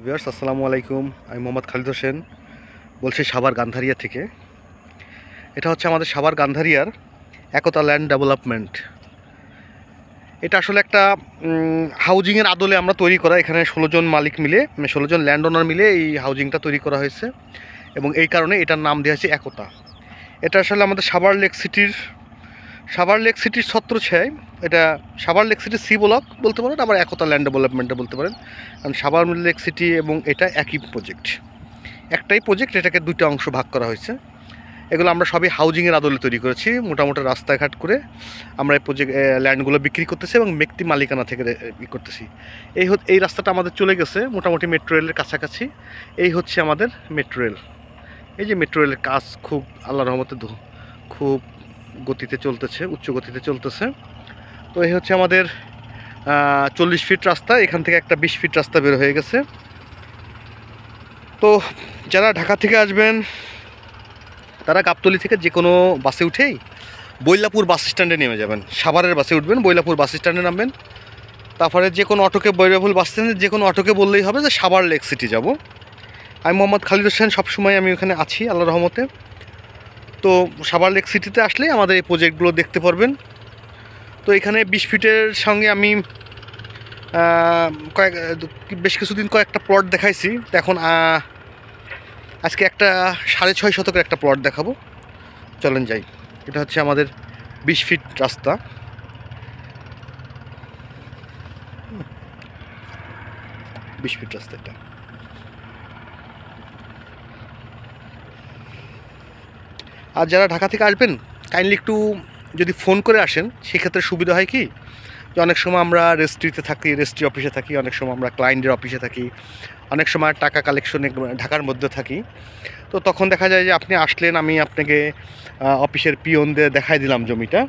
Viewers আসসালামু আলাইকুম। আমি মোহাম্মদ খালিদ হোসেন বলছি সাভার গান্ধারিয়া থেকে। এটা হচ্ছে আমাদের সাভার গান্ধারিয়ার একতা ল্যান্ড ডেভেলপমেন্ট। এটা আসলে একটা হাউজিংয়ের আদলে আমরা তৈরি করা। এখানে 16 জন মালিক মিলে 16 জন ল্যান্ড ওনার মিলে এই হাউজিংটা তৈরি করা হয়েছে এবং এই কারণে এটার নাম দেওয়া হয়েছে একতা। এটা আসলে আমাদের সাভার লেক সিটির ছত্রছায়ায়। এটা Savar lake city C block বলতে পারেন, আবার একতা ল্যান্ড ডেভেলপমেন্টে বলতে পারেন, কারণ সাভার লেক সিটি এবং এটা একই প্রজেক্ট, একটাই প্রজেক্ট। এটাকে দুটো অংশ ভাগ করা হয়েছে। এগুলো আমরা সবই হাউজিংয়ের আদলে তৈরি করেছি। মোটামুটি রাস্তাঘাট করে আমরা এই প্রজেক্ট ল্যান্ডগুলো বিক্রি করতেছি এবং ব্যক্তি মালিকানা থেকে করতেছি। এই রাস্তাটা আমাদের চলে গেছে মোটামুটি মেট্রো রেলের কাছাকাছি। এই হচ্ছে আমাদের মেট্রো রেল। এই যে মেট্রো রেলের কাজ খুব আল্লাহর রহমতে খুব গতিতে চলতেছে, উচ্চ গতিতে চলতেছে। তো এই হচ্ছে আমাদের 40 ফিট রাস্তা। এখান থেকে একটা 20 ফিট রাস্তা বের হয়ে গেছে। তো যারা ঢাকা থেকে আসবেন তারা গাবতলী থেকে যে কোনো বাসে উঠেই বৈলাপুর বাস স্ট্যান্ডে নেমে যাবেন। সাভারের বাসে উঠবেন, বৈলাপুর বাস স্ট্যান্ডে নামবেন। তারপরে যে কোনো অটোকে, বৈলাপুর বাস স্ট্যান্ডে যে কোনো অটোকে বললেই হবে যে সাভার লেক সিটি যাব। আমি মোহাম্মদ খালিদ হোসেন, সবসময় আমি ওখানে আছি আল্লাহর রহমতে। তো সাভার লেক সিটিতে আসলেই আমাদের এই প্রজেক্টগুলো দেখতে পারবেন। তো এখানে 20 ফিটের সঙ্গে আমি বেশ কিছুদিন কয়েকটা প্লট দেখাইছি। তো এখন আজকে একটা 6.5 শতকের একটা প্লট দেখাবো, চলেন যাই। এটা হচ্ছে আমাদের 20 ফিট রাস্তা। 20 ফিট রাস্তা এটা। আর যারা ঢাকা থেকে আসবেন কাইন্ডলি একটু যদি ফোন করে আসেন সেক্ষেত্রে সুবিধা হয় কি, যে অনেক সময় আমরা রেজিস্ট্রিতে থাকি, রেজিস্ট্রি অফিসে থাকি, অনেক সময় আমরা ক্লায়েন্টের অফিসে থাকি, অনেক সময় টাকা কালেকশনে ঢাকার মধ্যে থাকি। তো তখন দেখা যায় যে আপনি আসলেন, আমি আপনাকে অফিসের পিয়নদের দেখাই দিলাম জমিটা,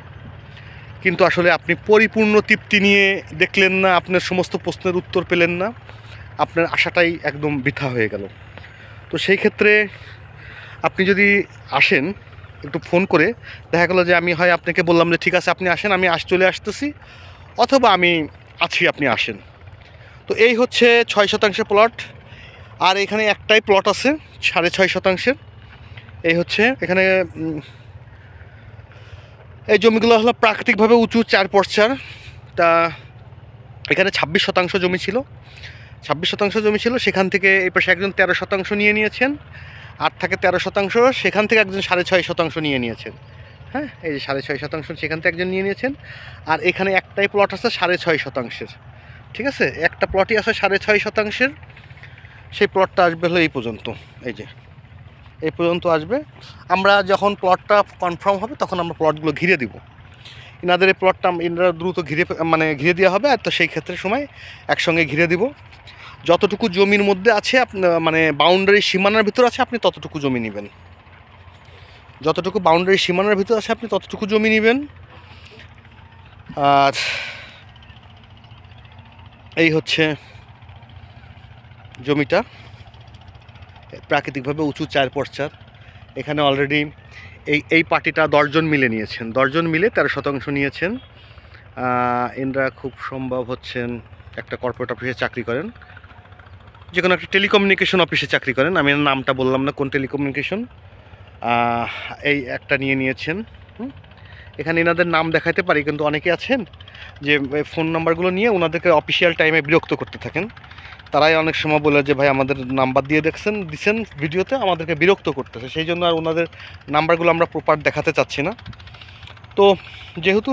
কিন্তু আসলে আপনি পরিপূর্ণ তৃপ্তি নিয়ে দেখলেন না, আপনার সমস্ত প্রশ্নের উত্তর পেলেন না, আপনার আশাটাই একদম বৃথা হয়ে গেল। তো সেই ক্ষেত্রে আপনি যদি আসেন একটু ফোন করে, দেখা গেলো যে আমি হয় আপনাকে বললাম যে ঠিক আছে আপনি আসেন, আমি চলে আসতেছি, অথবা আমি আছি, আপনি আসেন। তো এই হচ্ছে 6 শতাংশের প্লট। আর এখানে একটাই প্লট আছে 6.5 শতাংশের। এই হচ্ছে এখানে এই জমিগুলো হলো প্রাকৃতিকভাবে উঁচু 4 পর্চার। তা এখানে 26 শতাংশ জমি ছিল, 26 শতাংশ জমি ছিল। সেখান থেকে এই পাশে একজন 13 শতাংশ নিয়ে নিয়েছেন, আর থাকে 13 শতাংশ। সেখান থেকে একজন 6.5 শতাংশ নিয়ে নিয়েছেন। হ্যাঁ, এই যে 6.5 শতাংশ সেখান থেকে একজন নিয়ে নিয়েছেন। আর এখানে একটাই প্লট আছে 6.5 শতাংশের। ঠিক আছে, একটা প্লটই আছে 6.5 শতাংশের। সেই প্লটটা আসবে হলো এই পর্যন্ত, এই যে এই পর্যন্ত আসবে। আমরা যখন প্লটটা কনফার্ম হবে তখন আমরা প্লটগুলো ঘিরে দিব। এনাদের এই প্লটটা এনারা দ্রুত ঘিরে দেওয়া হবে। আর তো সেই ক্ষেত্রে সময় একসঙ্গে ঘিরে দিব। যতটুকু জমির মধ্যে আছে মানে বাউন্ডারি সীমানার ভিতর আছে আপনি ততটুকু জমি নেবেন। যতটুকু বাউন্ডারি সীমানার ভিতর আছে আপনি ততটুকু জমি নেবেন। আর এই হচ্ছে জমিটা, প্রাকৃতিকভাবে উঁচু 4 পর্চার। এখানে অলরেডি এই পার্টিটা 10 জন মিলে নিয়েছেন, 10 জন মিলে 13 শতাংশ নিয়েছেন। এনরা খুব সম্ভব হচ্ছেন একটা কর্পোরেট অফিসে চাকরি করেন, যে কোনো একটা টেলিকমিউনিকেশন অফিসে চাকরি করেন। আমি নামটা বললাম না কোন টেলিকমিউনিকেশন। এই একটা নিয়ে নিয়েছেন। এখানে এনাদের নাম দেখাতে পারি, কিন্তু অনেকে আছেন যে ফোন নাম্বারগুলো নিয়ে ওনাদেরকে অফিসিয়াল টাইমে বিরক্ত করতে থাকেন। তারাই অনেক সময় বলে যে ভাই আমাদের নাম্বার দিয়ে দিচ্ছেন ভিডিওতে, আমাদেরকে বিরক্ত করতেছে। সেই জন্য আর ওনাদের নাম্বারগুলো আমরা প্রপার দেখাতে চাচ্ছি না। তো যেহেতু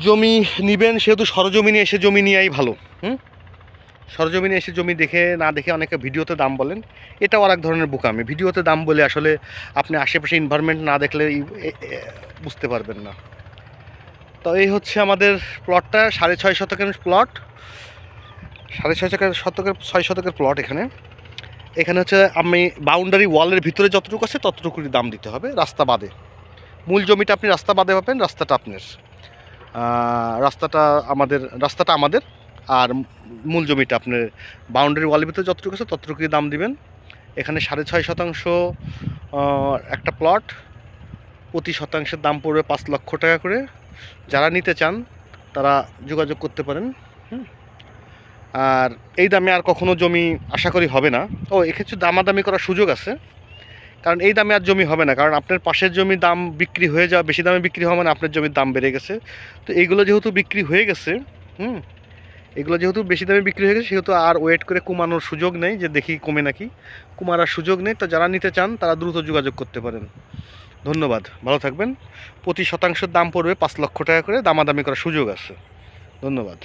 জমি নেবেন সেহেতু সরজমিনে এসে জমি নেওয়াই ভালো। সরজমিনে এসে জমি দেখে না দেখে অনেকে ভিডিওতে দাম বলেন, এটাও আর এক ধরনের বোকামি। ভিডিওতে দাম বলে আসলে আপনি আশেপাশে এনভায়রনমেন্ট না দেখলে বুঝতে পারবেন না। তো এই হচ্ছে আমাদের প্লটটা, 6.5 শতকের প্লট, 6.5 শতকের প্লট। এখানে হচ্ছে আমি বাউন্ডারি ওয়ালের ভিতরে যতটুকু আছে ততটুকুই দাম দিতে হবে, রাস্তা বাদে। মূল জমিটা আপনি রাস্তা বাদে পাবেন, রাস্তাটা আপনার। রাস্তাটা আমাদের আর মূল জমিটা আপনার বাউন্ডারি ওয়ালের ভিতরে যতটুকু আছে ততটুকুই দাম দিবেন। এখানে 6.5 শতাংশ একটা প্লট, প্রতি শতাংশের দাম পড়বে 5 লক্ষ টাকা করে। যারা নিতে চান তারা যোগাযোগ করতে পারেন। আর এই দামে আর কখনো জমি আশা করি হবে না। ও এক্ষেত্রে দামাদামি করার সুযোগ আছে, কারণ এই দামে আর জমি হবে না, কারণ আপনার পাশের জমির দাম বিক্রি হয়ে যাওয়া, বেশি দামে বিক্রি হওয়া মানে আপনার জমির দাম বেড়ে গেছে। তো এইগুলো যেহেতু বিক্রি হয়ে গেছে, এগুলো যেহেতু বেশি দামে বিক্রি হয়ে গেছে, সেহেতু আর ওয়েট করে কমানোর সুযোগ নেই যে দেখি কমে নাকি, কমার সুযোগ নেই। তো যারা নিতে চান তারা দ্রুত যোগাযোগ করতে পারেন। ধন্যবাদ, ভালো থাকবেন। প্রতি শতাংশের দাম পড়বে 5 লক্ষ টাকা করে, দামাদামি করার সুযোগ আছে। ধন্যবাদ।